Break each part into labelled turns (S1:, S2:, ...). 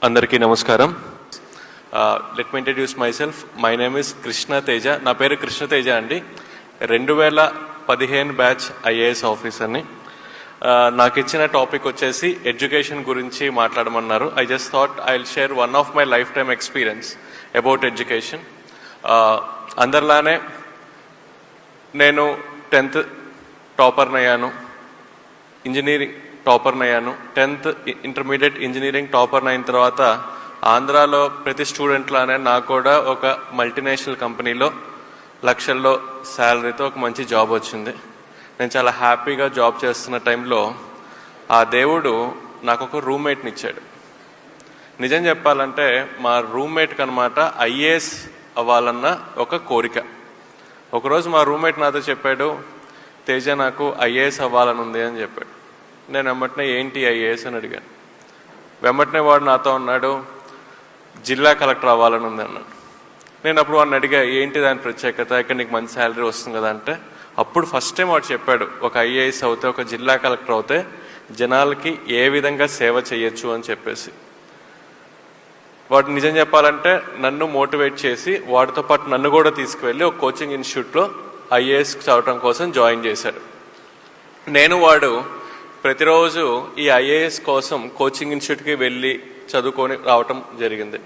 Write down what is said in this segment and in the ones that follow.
S1: అందరికీ నమస్కారం. Let me introduce my self. My name is Krishna Teja. నా పేరు కృష్ణ తేజ అండి. 2015 బ్యాచ్ ఐఏఎస్ ఆఫీసర్ని. నాకు ఇచ్చిన టాపిక్ వచ్చేసి ఎడ్యుకేషన్ గురించి మాట్లాడమన్నారు. I just thought I will share one of my life time experience about education. అందరిలానే నేను 10th టాపర్ని అయ్యాను, ఇంజనీరింగ్ టాపర్ని అయ్యాను. 10th ఇంటర్మీడియట్ ఇంజనీరింగ్ టాపర్ని అయిన తర్వాత ఆంధ్రాలో ప్రతి స్టూడెంట్ లానే నాకు కూడా ఒక మల్టీనేషనల్ కంపెనీలో లక్షల్లో శాలరీతో ఒక మంచి జాబ్ వచ్చింది. నేను చాలా హ్యాపీగా జాబ్ చేస్తున్న టైంలో ఆ దేవుడు నాకు ఒక రూమ్మేట్ని ఇచ్చాడు. నిజం చెప్పాలంటే మా రూమ్మేట్కి అనమాట ఐఏఎస్ అవ్వాలన్న ఒక కోరిక. ఒకరోజు మా రూమ్మేట్ నాతో చెప్పాడు, తేజ నాకు ఐఏఎస్ అవ్వాలని ఉంది అని చెప్పాడు. నేను వెంబటనే ఏంటి ఐఏఎస్ అని అడిగాను. వెంబటనే వాడు నాతో అన్నాడు, జిల్లా కలెక్టర్ అవ్వాలని ఉంది అన్నాడు. నేను అప్పుడు వాడిని అడిగా, ఏంటి దాని ప్రత్యేకత, ఇక్కడ నీకు మంచి శాలరీ వస్తుంది కదా అంటే, అప్పుడు ఫస్ట్ టైం వాడు చెప్పాడు, ఒక ఐఏఎస్ అవుతే, ఒక జిల్లా కలెక్టర్ అవుతే జనాలకి ఏ విధంగా సేవ చేయొచ్చు అని చెప్పేసి. వాడు నిజం చెప్పాలంటే నన్ను మోటివేట్ చేసి వాడితో పాటు నన్ను కూడా తీసుకువెళ్ళి ఒక కోచింగ్ ఇన్స్టిట్యూట్లో ఐఏఎస్ చదవటం కోసం జాయిన్ చేశాడు. నేను వాడు ప్రతిరోజు ఈ ఐఏఎస్ కోసం కోచింగ్ ఇన్స్టిట్యూట్కి వెళ్ళి చదువుకొని రావటం జరిగింది.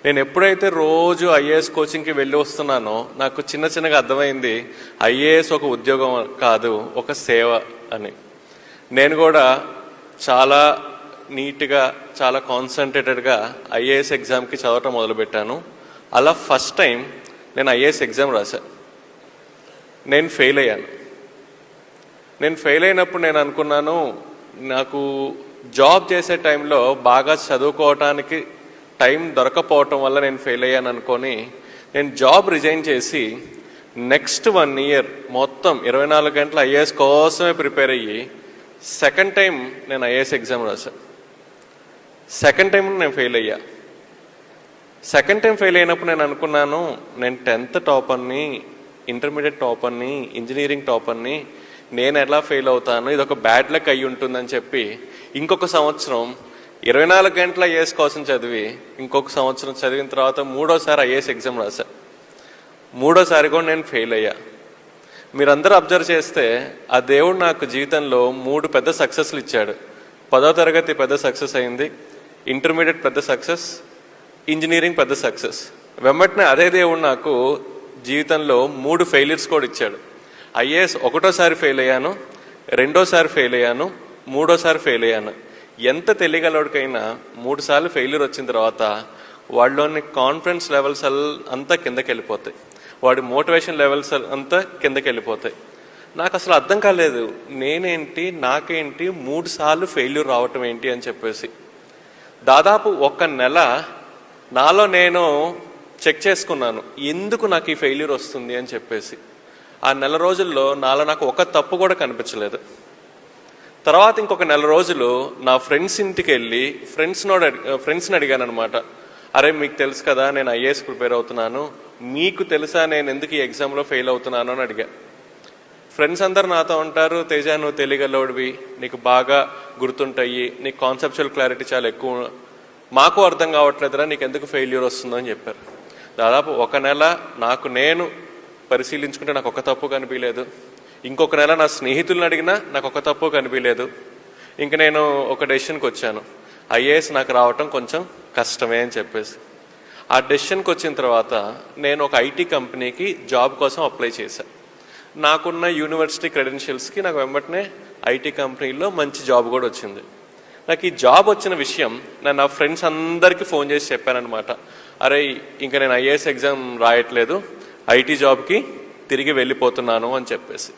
S1: నేను ఎప్పుడైతే రోజు ఐఏఎస్ కోచింగ్కి వెళ్ళి వస్తున్నానో నాకు చిన్నగా అర్థమైంది, ఐఏఎస్ ఒక ఉద్యోగం కాదు, ఒక సేవ అని. నేను కూడా చాలా నీట్గా, చాలా కాన్సన్ట్రేటెడ్గా ఐఏఎస్ ఎగ్జామ్కి చదవటం మొదలుపెట్టాను. అలా ఫస్ట్ టైం నేను ఐఏఎస్ ఎగ్జామ్ రాశాను. నేను ఫెయిల్ అయ్యాను. నేను ఫెయిల్ అయినప్పుడు నేను అనుకున్నాను, నాకు జాబ్ చేసే టైంలో బాగా చదువుకోవటానికి టైం దొరకపోవటం వల్ల నేను ఫెయిల్ అయ్యాను అనుకొని నేను జాబ్ రిజైన్ చేసి నెక్స్ట్ 1 year మొత్తం 24 గంటలు ఐఏఎస్ కోసమే ప్రిపేర్ అయ్యి సెకండ్ టైం నేను ఐఏఎస్ ఎగ్జామ్ రాశాను. సెకండ్ టైం నేను ఫెయిల్ అయ్యా. సెకండ్ టైం ఫెయిల్ అయినప్పుడు నేను అనుకున్నాను, నేను 10th టాపర్ని, ఇంటర్మీడియట్ టాపర్ని, ఇంజనీరింగ్ టాపర్ని, నేను ఎలా ఫెయిల్ అవుతాను, ఇది ఒక బ్యాడ్ లక్ అయ్యి ఉంటుందని చెప్పి ఇంకొక సంవత్సరం 24 గంటల ఐఏఎస్ కోసం చదివి ఇంకొక సంవత్సరం చదివిన తర్వాత 3వసారి ఐఏఎస్ ఎగ్జామ్ రాశా. 3వసారి కూడా నేను ఫెయిల్ అయ్యా. మీరందరూ అబ్జర్వ్ చేస్తే ఆ దేవుడు నాకు జీవితంలో 3 పెద్ద సక్సెస్లు ఇచ్చాడు. 10వ తరగతి పెద్ద సక్సెస్ అయింది, ఇంటర్మీడియట్ పెద్ద సక్సెస్, ఇంజనీరింగ్ పెద్ద సక్సెస్. వెంబటనే అదే దేవుడు నాకు జీవితంలో 3 ఫెయిల్యూర్స్ కూడా ఇచ్చాడు. ఐఏఎస్ 1వసారి ఫెయిల్ అయ్యాను, 2వసారి ఫెయిల్ అయ్యాను, 3వసారి ఫెయిల్ అయ్యాను. ఎంత తెలియగలవాడికైనా 3 సార్లు ఫెయిల్యూర్ వచ్చిన తర్వాత వాళ్ళలోని కాన్ఫిడెన్స్ లెవెల్స్ అంతా కిందకి వెళ్ళిపోతాయి, వాడి మోటివేషన్ లెవెల్స్ అంతా కిందకి వెళ్ళిపోతాయి. నాకు అసలు అర్థం కాలేదు, నేనేంటి, నాకేంటి 3 సార్లు ఫెయిల్యూర్ రావటం ఏంటి అని చెప్పేసి. దాదాపు 1 నెల నాలో నేను చెక్ చేసుకున్నాను, ఎందుకు నాకు ఈ ఫెయిల్యూర్ వస్తుంది అని చెప్పేసి. ఆ నెల రోజుల్లో నాలో నాకు ఒక తప్పు కూడా కనిపించలేదు. తర్వాత ఇంకొక నెల రోజులు నా ఫ్రెండ్స్ ఇంటికి వెళ్ళి ఫ్రెండ్స్ని అడిగాను అనమాట, అరే మీకు తెలుసు కదా నేను ఐఏఎస్ ప్రిపేర్ అవుతున్నాను, మీకు తెలుసా నేను ఎందుకు ఈ ఎగ్జామ్లో ఫెయిల్ అవుతున్నాను అని అడిగా. ఫ్రెండ్స్ అందరు నాతో ఉంటారు, తేజ నువ్వు తెలియగలవాడివి, నీకు బాగా గుర్తుంటాయి, నీకు కాన్సెప్చువల్ క్లారిటీ చాలా ఎక్కువ, మాకు అర్థం కావట్లేదురా నీకు ఎందుకు ఫెయిల్యూర్ వస్తుందో అని చెప్పారు. దాదాపు 1 నెల నాకు నేను పరిశీలించుకుంటే నాకు ఒక తప్పు కనిపించలేదు. ఇంకొక నెల నా స్నేహితులను అడిగినా నాకు ఒక తప్పు కనిపించలేదు. ఇంక నేను ఒక డెసిషన్కి వచ్చాను, ఐఏఎస్ నాకు రావటం కొంచెం కష్టమే అని చెప్పేసి. ఆ డెసిషన్కి వచ్చిన తర్వాత నేను ఒక ఐటీ కంపెనీకి జాబ్ కోసం అప్లై చేశాను. నాకున్న యూనివర్సిటీ క్రెడెన్షియల్స్కి నాకు వెంబటనే ఐటీ కంపెనీలో మంచి జాబ్ కూడా వచ్చింది. నాకు ఈ జాబ్ వచ్చిన విషయం నేను నా ఫ్రెండ్స్ అందరికీ ఫోన్ చేసి చెప్పానమాట, అరే ఇంకా నేను ఐఏఎస్ ఎగ్జామ్ రాయట్లేదు, ఐటీ జాబ్కి తిరిగి వెళ్ళిపోతున్నాను అని చెప్పేసి.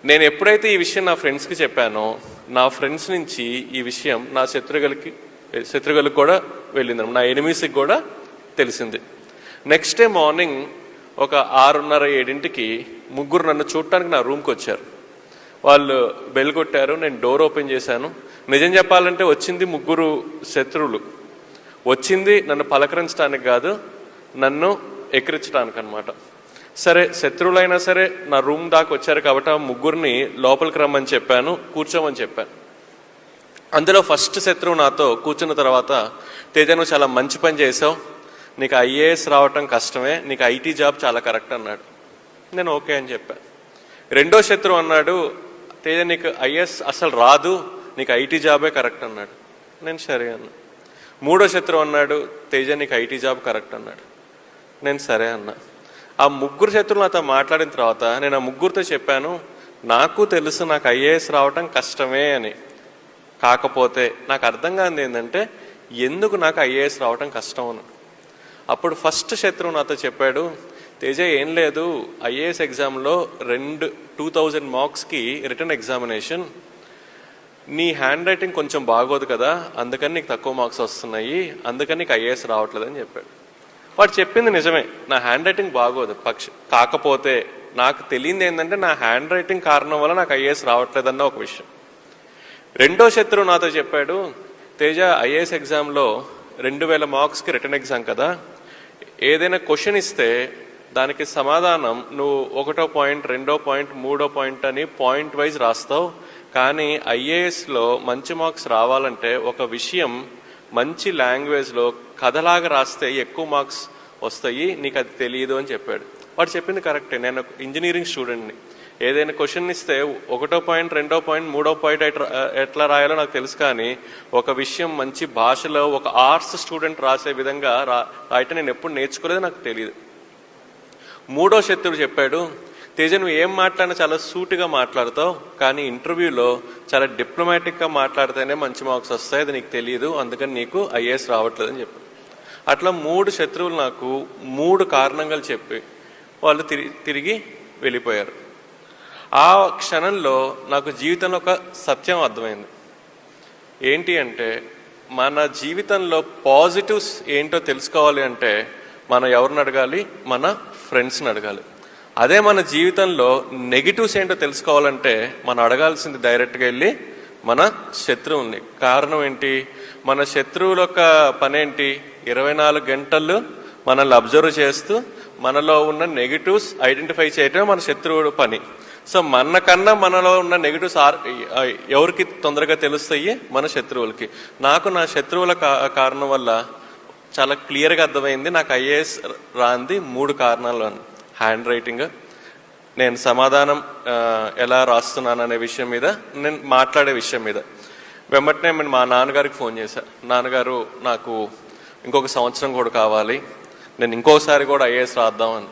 S1: నేను ఎప్పుడైతే ఈ విషయం నా ఫ్రెండ్స్కి చెప్పానో నా ఫ్రెండ్స్ నుంచి ఈ విషయం నా శత్రువులకు కూడా వెళ్ళింది, నా ఎనిమీస్కి కూడా తెలిసింది. నెక్స్ట్ డే మార్నింగ్ ఒక 6:30-7కి 3 నన్ను చూడటానికి నా రూమ్కి వచ్చారు. వాళ్ళు బెల్ కొట్టారు, నేను డోర్ ఓపెన్ చేశాను. నిజం చెప్పాలంటే వచ్చింది 3 శత్రువులు. వచ్చింది నన్ను పలకరించడానికి కాదు, నన్ను ఎక్కిరించడానికి అనమాట. సరే శత్రువులైనా సరే నా రూమ్ దాకా వచ్చారు కాబట్టి ఆ 3 లోపలికి రమ్మని చెప్పాను, కూర్చోమని చెప్పాను. అందులో ఫస్ట్ శత్రువు నాతో కూర్చున్న తర్వాత, తేజ నువ్వు చాలా మంచి పని చేసావు, నీకు ఐఏఎస్ రావటం కష్టమే, నీకు ఐటీ జాబ్ చాలా కరెక్ట్ అన్నాడు. నేను ఓకే అని చెప్పాను. రెండో శత్రువు అన్నాడు, తేజ నీకు ఐఏఎస్ అసలు రాదు, నీకు ఐటీ జాబే కరెక్ట్ అన్నాడు. నేను సరే అన్నా. మూడో శత్రువు అన్నాడు, తేజ నీకు ఐటీ జాబ్ కరెక్ట్ అన్నాడు. నేను సరే అన్నా. ఆ ముగ్గురు శత్రువులు నాతో మాట్లాడిన తర్వాత నేను ఆ ముగ్గురితో చెప్పాను, నాకు తెలుసు నాకు ఐఏఎస్ రావటం కష్టమే అని. కాకపోతే నాకు అర్థం కానిది ఏంటంటే ఎందుకు నాకు ఐఏఎస్ రావటం కష్టం అని. అప్పుడు ఫస్ట్ శత్రువు నాతో చెప్పాడు, తేజ ఏం లేదు, ఐఏఎస్ ఎగ్జామ్లో 2000 మార్క్స్కి రిటర్న్ ఎగ్జామినేషన్, నీ హ్యాండ్ రైటింగ్ కొంచెం బాగోదు కదా, అందుకని నీకు తక్కువ మార్క్స్ వస్తున్నాయి, అందుకని నీకు ఐఏఎస్ రావట్లేదని చెప్పాడు. వాడు చెప్పింది నిజమే, నా హ్యాండ్ రైటింగ్ బాగోదు. కాకపోతే నాకు తెలియంది ఏంటంటే నా హ్యాండ్ రైటింగ్ కారణం వల్ల నాకు ఐఏఎస్ రావట్లేదన్న ఒక విషయం. రెండో శత్రువు నాతో చెప్పాడు, తేజ ఐఏఎస్ ఎగ్జామ్లో 2000 మార్క్స్కి రిటర్న్ ఎగ్జామ్ కదా, ఏదైనా క్వశ్చన్ ఇస్తే దానికి సమాధానం నువ్వు 1వ పాయింట్ 2వ పాయింట్ 3వ పాయింట్ అని పాయింట్ వైజ్ రాస్తావు, కానీ ఐఏఎస్లో మంచి మార్క్స్ రావాలంటే ఒక విషయం మంచి లాంగ్వేజ్లో కథలాగా రాస్తే ఎక్కువ మార్క్స్ వస్తాయి, నీకు అది తెలియదు అని చెప్పాడు. వాడు చెప్పింది కరెక్టే. నేను ఇంజనీరింగ్ స్టూడెంట్ని, ఏదైనా క్వశ్చన్ ఇస్తే 1వ పాయింట్ 2వ పాయింట్ 3వ పాయింట్ ఎట్లా రాయాలో నాకు తెలుసు, కానీ ఒక విషయం మంచి భాషలో ఒక ఆర్ట్స్ స్టూడెంట్ రాసే విధంగా రాయటం నేను ఎప్పుడు నేర్చుకోలేదు, నాకు తెలియదు. మూడో శత్రువు చెప్పాడు, తేజ నువ్వు ఏం మాట్లాడినా చాలా సూటిగా మాట్లాడతావు, కానీ ఇంటర్వ్యూలో చాలా డిప్లొమాటిక్గా మాట్లాడితేనే మంచి మార్క్స్ వస్తాయి, అది నీకు తెలియదు, అందుకని నీకు ఐఏఎస్ రావట్లేదని చెప్పాడు. అట్లా 3 శత్రువులు నాకు 3 కారణాలు చెప్పి వాళ్ళు తిరిగి వెళ్ళిపోయారు. ఆ క్షణంలో నాకు జీవితంలో ఒక సత్యం అర్థమైంది. ఏంటి అంటే మన జీవితంలో పాజిటివ్స్ ఏంటో తెలుసుకోవాలి అంటే మనం ఎవరిని అడగాలి? మన ఫ్రెండ్స్ని అడగాలి. అదే మన జీవితంలో నెగిటివ్స్ ఏంటో తెలుసుకోవాలంటే మనం అడగాల్సింది డైరెక్ట్గా వెళ్ళి మన శత్రువుల్ని. కారణం ఏంటి? మన శత్రువుల యొక్క పనేంటి? 24 గంటలు మనల్ని అబ్జర్వ్ చేస్తూ మనలో ఉన్న నెగిటివ్స్ ఐడెంటిఫై చేయటమే మన శత్రువుల పని. సో మనకన్నా మనలో ఉన్న నెగిటివ్స్ ఎవరికి తొందరగా తెలుస్తాయి? మన శత్రువులకి. నాకు నా శత్రువుల కారణం వల్ల చాలా క్లియర్గా అర్థమైంది నాకు ఐఏఎస్ రాంది 3 కారణాలు. హ్యాండ్ రైటింగ్, నేను సమాధానం ఎలా రాస్తున్నాను అనే విషయం మీద, నేను మాట్లాడే విషయం మీద. వెంబటనే నేను మా నాన్నగారికి ఫోన్ చేశాను, నాన్నగారు నాకు ఇంకొక సంవత్సరం కూడా కావాలి, నేను ఇంకోసారి కూడా ఐఏఎస్ రాద్దామని.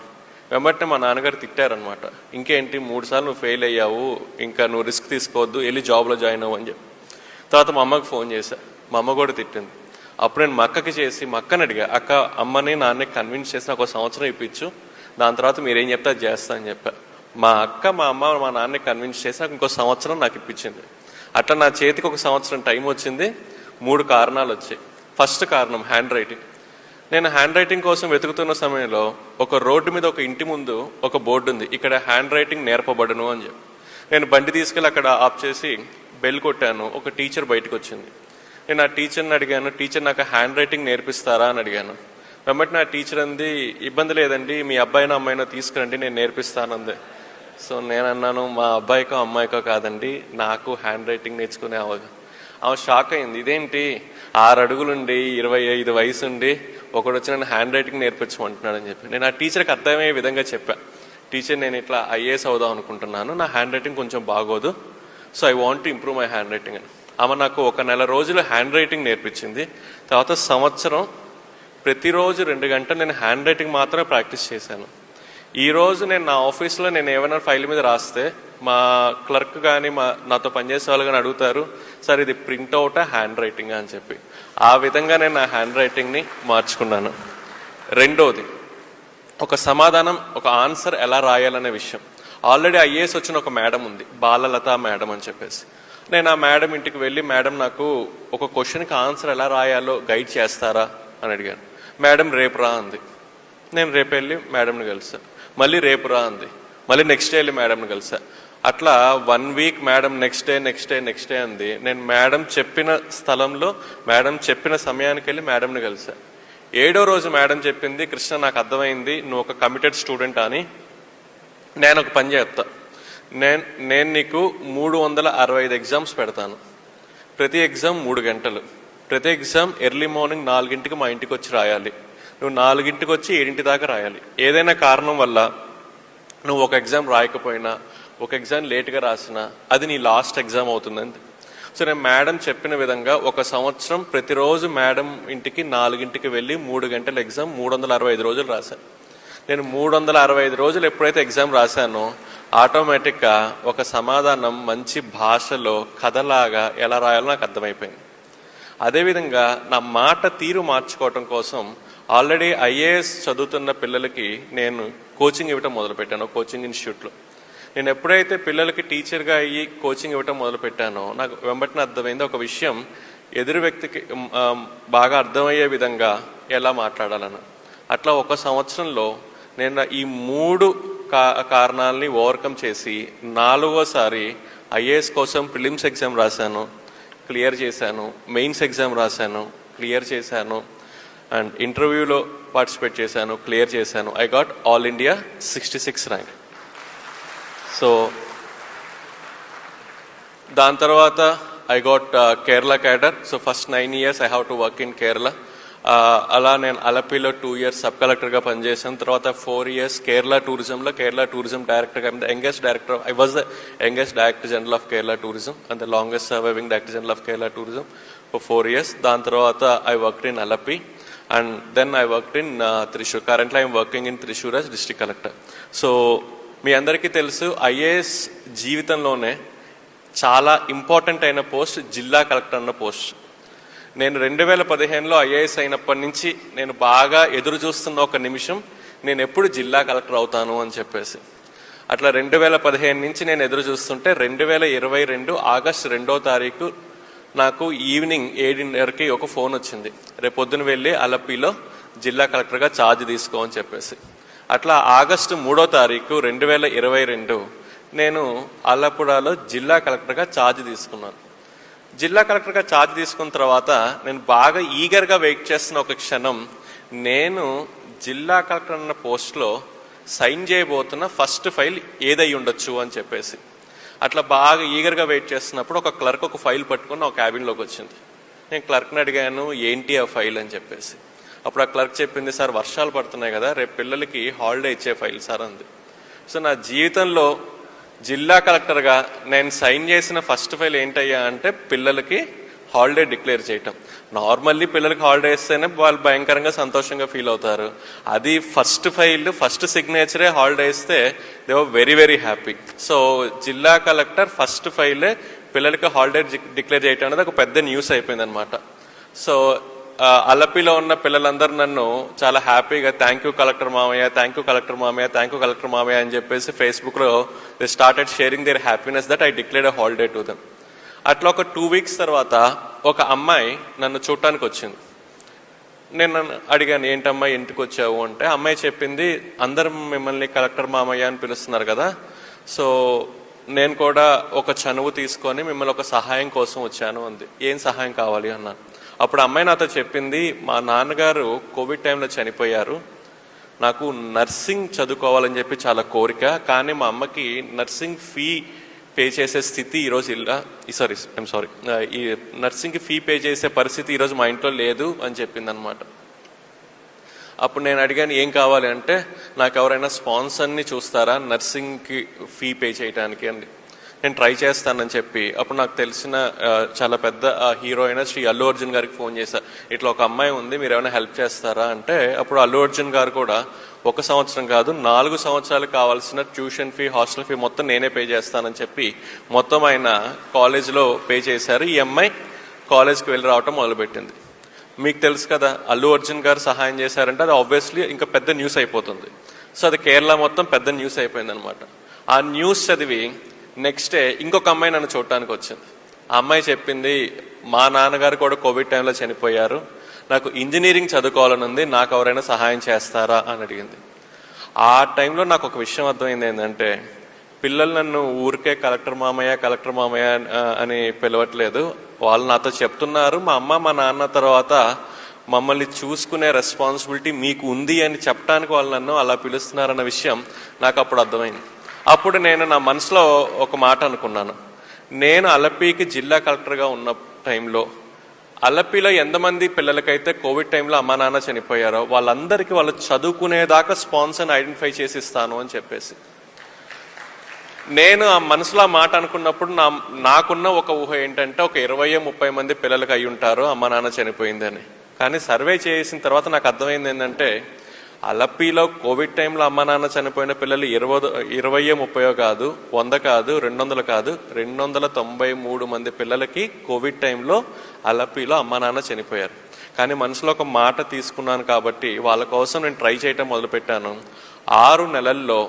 S1: వెంబటనే మా నాన్నగారు తిట్టారనమాట. ఇంకేంటి 3 సార్లు నువ్వు ఫెయిల్ అయ్యావు, ఇంకా నువ్వు రిస్క్ తీసుకోవద్దు, వెళ్ళి జాబ్లో జాయిన్ అవ్వు అని చెప్పి. తర్వాత మా అమ్మకి ఫోన్ చేశా, మా అమ్మ కూడా తిట్టింది. అప్పుడు నేను మా అక్కకి చేసి మా అక్కని అడిగా, అక్క అమ్మని నాన్నకి కన్విన్స్ చేసి నాకు 1 సంవత్సరం ఇప్పించు, దాని తర్వాత మీరేం చెప్తే అది చేస్తా అని చెప్పా. మా అక్క మా అమ్మ మా నాన్నని కన్విన్స్ చేసి నాకు ఇంకో సంవత్సరం నాకు ఇప్పించింది. అట్లా నా చేతికి 1 సంవత్సరం టైం వచ్చింది. 3 కారణాలు వచ్చాయి. ఫస్ట్ కారణం హ్యాండ్ రైటింగ్. నేను హ్యాండ్ రైటింగ్ కోసం వెతుకుతున్న సమయంలో ఒక రోడ్డు మీద ఒక ఇంటి ముందు ఒక బోర్డు ఉంది, ఇక్కడ హ్యాండ్ రైటింగ్ నేర్పబడును అని చెప్పి. నేను బండి తీసుకెళ్ళి అక్కడ ఆఫ్ చేసి బెల్ కొట్టాను. ఒక టీచర్ బయటకు వచ్చింది. నేను ఆ టీచర్ని అడిగాను, టీచర్ నాకు హ్యాండ్ రైటింగ్ నేర్పిస్తారా అని అడిగాను. వెంబటి నా టీచర్ అంది, ఇబ్బంది లేదండి, మీ అబ్బాయినో అమ్మాయినో తీసుకురండి, నేను నేర్పిస్తానంది. సో నేను అన్నాను, మా అబ్బాయికో అమ్మాయికో కాదండి, నాకు హ్యాండ్ రైటింగ్ నేర్చుకునే ఆమె షాక్ అయింది. ఇదేంటి 6 అడుగులుండి 25 వయసు ఉండి ఒకడు వచ్చి నన్ను హ్యాండ్ రైటింగ్ నేర్పించమంటున్నాడు అని చెప్పి. నేను ఆ టీచర్కి అర్థమయ్యే విధంగా చెప్పాను, టీచర్ నేను ఇట్లా ఐఏఎస్ అవుదాం అనుకుంటున్నాను, నా హ్యాండ్ రైటింగ్ కొంచెం బాగోదు, so I want to improve my hand writing అని. ఆమె నాకు 1 నెల రోజులు హ్యాండ్ రైటింగ్ నేర్పించింది. తర్వాత సంవత్సరం ప్రతిరోజు 2 గంటలు నేను హ్యాండ్ రైటింగ్ మాత్రమే ప్రాక్టీస్ చేశాను. ఈరోజు నేను నా ఆఫీస్లో నేను ఏమైనా ఫైల్ మీద రాస్తే మా క్లర్క్ కానీ నాతో పనిచేసే వాళ్ళు కానీ అడుగుతారు, సార్ ఇది ప్రింట్అవుటా హ్యాండ్ రైటింగా అని చెప్పి. ఆ విధంగా నేను నా హ్యాండ్ రైటింగ్ని మార్చుకున్నాను. రెండోది, ఒక సమాధానం, ఒక ఆన్సర్ ఎలా రాయాలనే విషయం. ఆల్రెడీ ఐఏఎస్ వచ్చిన ఒక మేడం ఉంది, బాలలత మేడం అని చెప్పేసి. నేను ఆ మేడం ఇంటికి వెళ్ళి, మేడం నాకు ఒక క్వశ్చన్కి ఆన్సర్ ఎలా రాయాలో గైడ్ చేస్తారా అని అడిగాను. మేడం రేపు రా అంది. నేను రేపు వెళ్ళి మేడంని కలిసా. మళ్ళీ రేపు రా అంది. మళ్ళీ నెక్స్ట్ డే వెళ్ళి మేడంని కలిసా. అట్లా 1 వీక్ మేడం నెక్స్ట్ డే అంది. నేను మేడం చెప్పిన స్థలంలో మేడం చెప్పిన సమయానికి వెళ్ళి మేడంని కలిసా. 7వ రోజు మేడం చెప్పింది, కృష్ణ నాకు అర్థమైంది నువ్వు ఒక కమిటెడ్ స్టూడెంట్ అని, నేను ఒక పని చేస్తా, నేను నీకు 365 ఎగ్జామ్స్ పెడతాను, ప్రతి ఎగ్జామ్ 3 గంటలు, ప్రతి ఎగ్జామ్ ఎర్లీ మార్నింగ్ 4ంటికి మా ఇంటికి వచ్చి రాయాలి. నువ్వు 4ంటికి వచ్చి 7 దాకా రాయాలి. ఏదైనా కారణం వల్ల నువ్వు ఒక ఎగ్జామ్ రాయకపోయినా, ఒక ఎగ్జామ్ లేట్గా రాసినా అది నీ లాస్ట్ ఎగ్జామ్ అవుతుందండి. సో నేను మేడం చెప్పిన విధంగా 1 సంవత్సరం ప్రతిరోజు మేడం ఇంటికి 4ంటికి వెళ్ళి 3 గంటల ఎగ్జామ్ 365 రోజులు రాశాను. నేను 365 రోజులు ఎప్పుడైతే ఎగ్జామ్ రాశానో ఆటోమేటిక్గా ఒక సమాధానం మంచి భాషలో కథలాగా ఎలా రాయాలో నాకు అర్థమైపోయింది. అదేవిధంగా నా మాట తీరు మార్చుకోవటం కోసం ఆల్రెడీ ఐఏఎస్ చదువుతున్న పిల్లలకి నేను కోచింగ్ ఇవ్వటం మొదలుపెట్టాను కోచింగ్ ఇన్స్టిట్యూట్లో. నేను ఎప్పుడైతే పిల్లలకి టీచర్గా అయ్యి కోచింగ్ ఇవ్వటం మొదలుపెట్టానో నాకు వెంబటిన అర్థమైంది ఒక విషయం, ఎదురు వ్యక్తికి బాగా అర్థమయ్యే విధంగా ఎలా మాట్లాడాలని. అట్లా 1 సంవత్సరంలో నేను ఈ 3 కారణాలని ఓవర్కమ్ చేసి 4వసారి ఐఏఎస్ కోసం ప్రిలిమ్స్ ఎగ్జామ్ రాశాను, క్లియర్ చేశాను. మెయిన్స్ ఎగ్జామ్ రాశాను, క్లియర్ చేశాను. అండ్ ఇంటర్వ్యూలో పార్టిసిపేట్ చేశాను, క్లియర్ చేశాను. I got all India 66 rank. So దాని తర్వాత I got Kerala cadre. So first 9 years I have to work in Kerala. అలా నేను అలపిలో 2 years సబ్ కలెక్టర్గా పనిచేశాను. తర్వాత 4 years కేరళ టూరిజం డైరెక్టర్గా. Youngest director, I was the youngest director general of Kerala tourism and the longest surviving director general of Kerala tourism for 4 years. దాని తర్వాత I worked in Alleppey and then I worked in Thrissur. Currently I'm working in Thrissur as district collector. So మీ అందరికీ తెలుసు IAS జీవితంలోనే చాలా important అయిన post జిల్లా collector అన్న పోస్ట్. నేను 2015లో ఐఏఎస్ అయినప్పటి నుంచి నేను బాగా ఎదురు చూస్తున్న ఒక నిమిషం, నేను ఎప్పుడు జిల్లా కలెక్టర్ అవుతాను అని చెప్పేసి. అట్లా 2015 నుంచి నేను ఎదురు చూస్తుంటే 2022 ఆగస్టు 2వ తారీఖు నాకు ఈవినింగ్ 7:30కి ఒక ఫోన్ వచ్చింది, రేపు పొద్దున వెళ్ళి అలపిలో జిల్లా కలెక్టర్గా ఛార్జ్ తీసుకో అని చెప్పేసి. అట్లా ఆగస్టు 3వ తారీఖు 2022 నేను అల్లపుడాలో జిల్లా కలెక్టర్గా ఛార్జ్ తీసుకున్నాను. జిల్లా కలెక్టర్గా ఛార్జ్ తీసుకున్న తర్వాత నేను బాగా ఈగర్గా వెయిట్ చేస్తున్న ఒక క్షణం, నేను జిల్లా కలెక్టర్ అన్న పోస్ట్లో సైన్ చేయబోతున్న ఫస్ట్ ఫైల్ ఏదై ఉండొచ్చు అని చెప్పేసి. అట్లా బాగా ఈగర్గా వెయిట్ చేస్తున్నప్పుడు ఒక క్లర్క్ ఒక ఫైల్ పట్టుకుని ఒక క్యాబిన్లోకి వచ్చింది. నేను క్లర్క్ని అడిగాను, ఏంటి ఆ ఫైల్ అని చెప్పేసి. అప్పుడు ఆ క్లర్క్ చెప్పింది, సార్ వర్షాలు పడుతున్నాయి కదా, రేపు పిల్లలకి హాలిడే ఇచ్చే ఫైల్ సార్ అంది. సో నా జీవితంలో జిల్లా కలెక్టర్గా నేను సైన్ చేసిన ఫస్ట్ ఫైల్ ఏంటయ్యా అంటే పిల్లలకి హాలిడే డిక్లేర్ చేయటం. నార్మల్లీ పిల్లలకి హాలిడే ఇస్తేనే వాళ్ళు భయంకరంగా సంతోషంగా ఫీల్ అవుతారు. అది ఫస్ట్ ఫైల్, ఫస్ట్ సిగ్నేచరే హాలిడే ఇస్తే they were very very happy. So జిల్లా కలెక్టర్ ఫస్ట్ ఫైలే పిల్లలకి హాలిడే డిక్లేర్ చేయటం అనేది ఒక పెద్ద న్యూస్ అయిపోయింది అనమాట. సో అలపిలో ఉన్న పిల్లలందరూ నన్ను చాలా హ్యాపీగా థ్యాంక్ యూ కలెక్టర్ మామయ్య, థ్యాంక్ యూ కలెక్టర్ మామయ్య, థ్యాంక్ యూ కలెక్టర్ మామయ్య అని చెప్పేసి ఫేస్బుక్లో they started sharing their happiness that I declared a holiday to them. అట్లా ఒక 2 weeks తర్వాత ఒక అమ్మాయి నన్ను చూడటానికి వచ్చింది. నేను అడిగాను, ఏంటమ్మా ఇంటికి వచ్చావు అంటే, అమ్మాయి చెప్పింది, అందరూ మిమ్మల్ని కలెక్టర్ మామయ్య అని పిలుస్తున్నారు కదా, సో నేను కూడా ఒక చనువు తీసుకొని మిమ్మల్ని ఒక సహాయం కోసం వచ్చాను అంది. ఏం సహాయం కావాలి అన్నాను. అప్పుడు అమ్మాయి నాతో చెప్పింది, మా నాన్నగారు కోవిడ్ టైంలో చనిపోయారు, నాకు నర్సింగ్ చదువుకోవాలని చెప్పి చాలా కోరిక, కానీ మా అమ్మకి నర్సింగ్ ఫీ పే చేసే స్థితి ఈరోజు ఈ నర్సింగ్కి ఫీ పే చేసే పరిస్థితి ఈరోజు మా ఇంట్లో లేదు అని చెప్పింది అనమాట. అప్పుడు నేను అడిగాను, ఏం కావాలి అంటే, నాకు ఎవరైనా స్పాన్సర్ని చూస్తారా నర్సింగ్కి ఫీ పే చేయడానికి అండి. నేను ట్రై చేస్తానని చెప్పి అప్పుడు నాకు తెలిసిన చాలా పెద్ద హీరో అయిన శ్రీ అల్లు అర్జున్ గారికి ఫోన్ చేశా, ఇట్లా ఒక అమ్మాయి ఉంది, మీరు ఏమైనా హెల్ప్ చేస్తారా అంటే, అప్పుడు అల్లు అర్జున్ గారు కూడా 1 సంవత్సరం కాదు 4 సంవత్సరాలు కావాల్సిన ట్యూషన్ ఫీ, హాస్టల్ ఫీ మొత్తం నేనే పే చేస్తానని చెప్పి మొత్తం ఆయన కాలేజ్లో పే చేశారు. ఈ అమ్మాయి కాలేజ్కి వెళ్ళి రావటం మొదలుపెట్టింది. మీకు తెలుసు కదా, అల్లు అర్జున్ గారు సహాయం చేశారంటే అది ఆబ్వియస్లీ ఇంకా పెద్ద న్యూస్ అయిపోతుంది. సో అది కేరళ మొత్తం పెద్ద న్యూస్ అయిపోయింది అనమాట. ఆ న్యూస్ చదివి నెక్స్ట్ డే ఇంకొక అమ్మాయి నన్ను చూడటానికి వచ్చింది. ఆ అమ్మాయి చెప్పింది, మా నాన్నగారు కూడా కోవిడ్ టైంలో చనిపోయారు, నాకు ఇంజనీరింగ్ చదువుకోవాలని ఉంది, నాకు ఎవరైనా సహాయం చేస్తారా అని అడిగింది. ఆ టైంలో నాకు ఒక విషయం అర్థమైంది, ఏంటంటే పిల్లలు నన్ను ఊరికే కలెక్టర్ మామయ్య అని పిలవట్లేదు, వాళ్ళు నాతో చెప్తున్నారు, మా అమ్మ మా నాన్న తర్వాత మమ్మల్ని చూసుకునే రెస్పాన్సిబిలిటీ మీకు ఉంది అని చెప్పడానికి వాళ్ళు నన్ను అలా పిలుస్తున్నారన్న విషయం నాకు అప్పుడు అర్థమైంది. అప్పుడు నేను నా మనసులో ఒక మాట అనుకున్నాను, నేను అలపికి జిల్లా కలెక్టర్గా టైంలో అలపిలో ఎంతమంది పిల్లలకైతే కోవిడ్ టైంలో అమ్మా నాన్న చనిపోయారో వాళ్ళందరికీ వాళ్ళు చదువుకునేదాకా స్పాన్సర్ని ఐడెంటిఫై చేసి ఇస్తాను అని చెప్పేసి నేను ఆ మనసులో మాట అనుకున్నప్పుడు నాకున్న ఒక ఊహ ఏంటంటే ఒక 20-30 మంది పిల్లలకి అయి ఉంటారు అమ్మా నాన్న చనిపోయిందని. కానీ సర్వే చేసిన తర్వాత నాకు అర్థమైంది ఏంటంటే అలపిలో కోవిడ్ టైంలో అమ్మా నాన్న చనిపోయిన పిల్లలు 20-30 కాదు, 100 కాదు, 200 కాదు, 293 మంది పిల్లలకి కోవిడ్ టైంలో అలపిలో అమ్మా నాన్న చనిపోయారు. కానీ మనసులో ఒక మాట తీసుకున్నాను కాబట్టి వాళ్ళ కోసం నేను ట్రై చేయటం మొదలుపెట్టాను. 6 నెలల్లో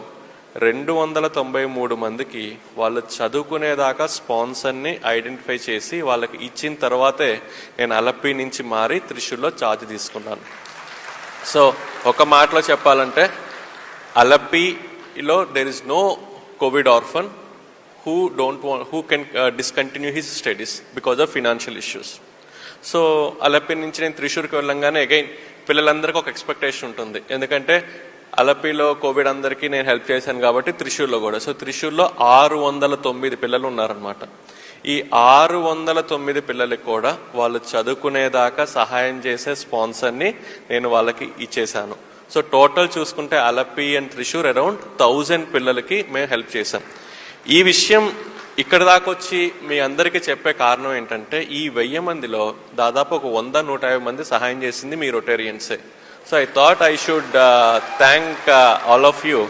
S1: 293 మందికి వాళ్ళు చదువుకునేదాకా స్పాన్సర్ని ఐడెంటిఫై చేసి వాళ్ళకి ఇచ్చిన తర్వాతే నేను అలపి నుంచి మారి త్రిశూర్లో ఛార్జ్ తీసుకున్నాను. సో ఒక మాటలో చెప్పాలంటే అలపిలో there is no covid orphan who can discontinue his studies because of financial issues. So Alleppey నుంచి నేను త్రిశూర్కి వెళ్ళంగానే అగైన్ పిల్లలందరికీ ఒక ఎక్స్పెక్టేషన్ ఉంటుంది. ఎందుకంటే అలపిలో కోవిడ్ అందరికీ నేను హెల్ప్ చేశాను కాబట్టి త్రిశూర్లో కూడా. సో త్రిశూర్లో 609 పిల్లలు ఉన్నారనమాట. ఈ 609 పిల్లలకి కూడా వాళ్ళు చదువుకునేదాకా సహాయం చేసే స్పాన్సర్ని నేను వాళ్ళకి ఇచ్చేశాను. సో టోటల్ చూసుకుంటే అలపి అండ్ త్రిశూర్ అరౌండ్ 1000 పిల్లలకి మేము హెల్ప్ చేశాం. ఈ విషయం ఇక్కడ దాకా వచ్చి మీ అందరికీ చెప్పే కారణం ఏంటంటే ఈ 1000 మందిలో దాదాపు ఒక 100-150 మంది సహాయం చేసింది మీ రొటేరియన్సే. So I thought I should thank all of you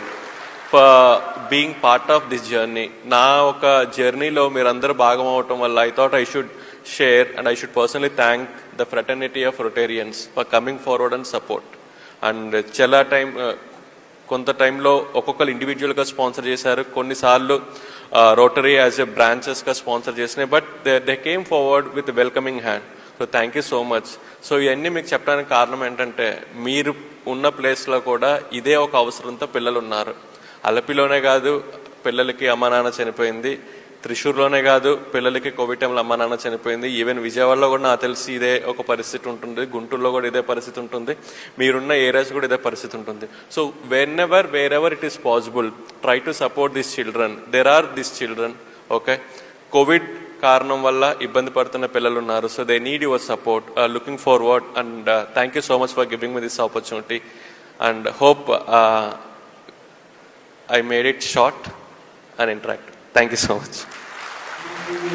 S1: for being part of this journey. నా ఒక జర్నీలో మీరందరూ భాగం అవటం వల్ల I thought I should share and I should personally thank the fraternity of Rotarians for coming forward and support. And చాలా కొంత టైంలో ఒక్కొక్కరు ఇండివిజువల్గా స్పాన్సర్ చేశారు, కొన్నిసార్లు రోటరీ యాజ్ ఎ బ్రాంచెస్గా స్పాన్సర్ చేసినాయి. But they came forward with welcoming hand. So thank you so much. So ఇవన్నీ మీకు చెప్పడానికి కారణం ఏంటంటే మీరు ఉన్న ప్లేస్లో కూడా ఇదే ఒక అవసరంతో పిల్లలు ఉన్నారు. అలపిలోనే కాదు పిల్లలకి అమ్మా నాన్న చనిపోయింది, త్రిశూర్లోనే కాదు పిల్లలకి కోవిడ్ టైంలో అమ్మా నాన్న చనిపోయింది. ఈవెన్ విజయవాడలో కూడా నాకు తెలిసి ఇదే ఒక పరిస్థితి ఉంటుంది, గుంటూరులో కూడా ఇదే పరిస్థితి ఉంటుంది, మీరున్న ఏరియాస్ కూడా ఇదే పరిస్థితి ఉంటుంది. So wherever it is possible try to support this children. There are this children. Okay, Covid కారణం వల్ల ఇబ్బంది పడుతున్న పిల్లలు ఉన్నారు. So they need your support. Looking forward and thank you so much for giving me this opportunity and hope I made it short and interactive. Thank you so much.